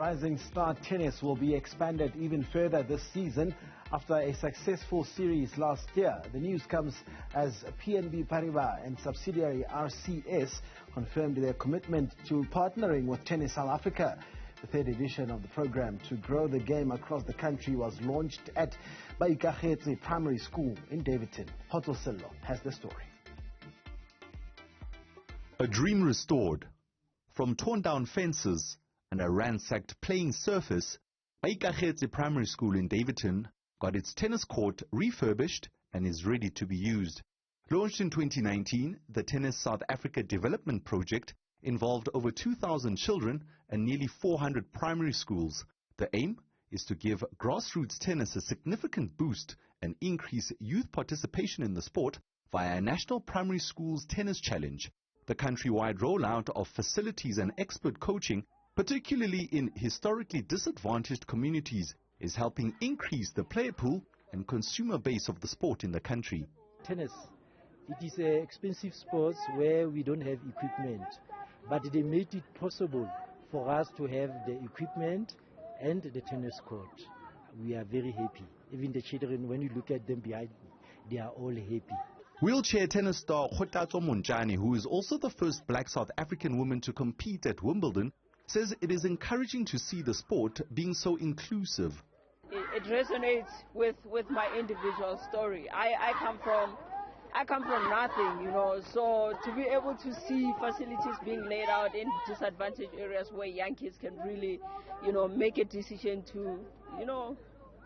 Rising Star Tennis will be expanded even further this season after a successful series last year. The news comes as BNP Paribas and subsidiary RCS confirmed their commitment to partnering with Tennis South Africa. The third edition of the program to grow the game across the country was launched at Baikagetse Primary School in Daveyton. Khotso Sello has the story. A dream restored. From torn down fences and a ransacked playing surface, Baikagetse Primary School in Daveyton got its tennis court refurbished and is ready to be used. Launched in 2019, the Tennis South Africa Development Project involved over 2,000 children and nearly 400 primary schools. The aim is to give grassroots tennis a significant boost and increase youth participation in the sport via a national primary schools tennis challenge. The countrywide rollout of facilities and expert coaching, particularly in historically disadvantaged communities, is helping increase the player pool and consumer base of the sport in the country. Tennis, it is an expensive sport where we don't have equipment, but they made it possible for us to have the equipment and the tennis court. We are very happy. Even the children, when you look at them behind me, they are all happy. Wheelchair tennis star Khotso, who is also the first black South African woman to compete at Wimbledon, says it is encouraging to see the sport being so inclusive. It resonates with my individual story. I come from nothing, so to be able to see facilities being laid out in disadvantaged areas where young kids can really, make a decision to,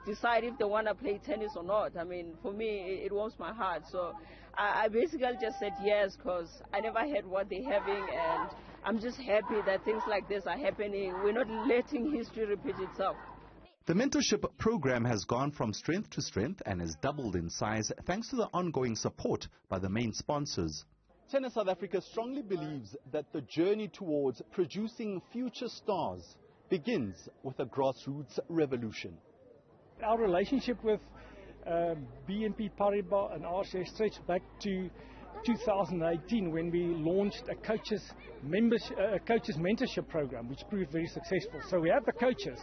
decide if they want to play tennis or not. I mean, for me, it warms my heart. So I basically just said yes because I never had what they're having, and I'm just happy that things like this are happening. We're not letting history repeat itself. The mentorship program has gone from strength to strength and has doubled in size thanks to the ongoing support by the main sponsors. Tennis South Africa strongly believes that the journey towards producing future stars begins with a grassroots revolution. Our relationship with BNP Paribas and RCS stretched back to 2018 when we launched a coaches mentorship program, which proved very successful. So we had the coaches,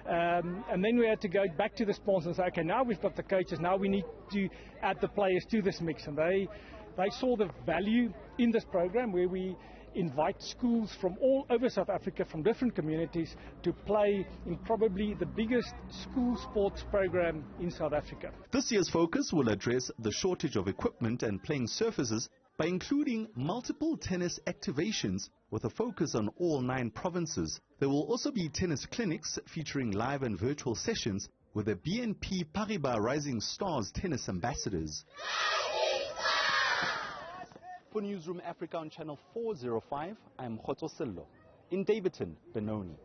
and then we had to go back to the sponsors and say, okay, now we've got the coaches, now we need to add the players to this mix. And they saw the value in this program where we invite schools from all over South Africa, from different communities, to play in probably the biggest school sports program in South Africa. This year's focus will address the shortage of equipment and playing surfaces by including multiple tennis activations with a focus on all 9 provinces. There will also be tennis clinics featuring live and virtual sessions with the BNP Paribas Rising Stars tennis ambassadors. For Newzroom Afrika on channel 405, I am Khotso Sello in Daveyton, Benoni.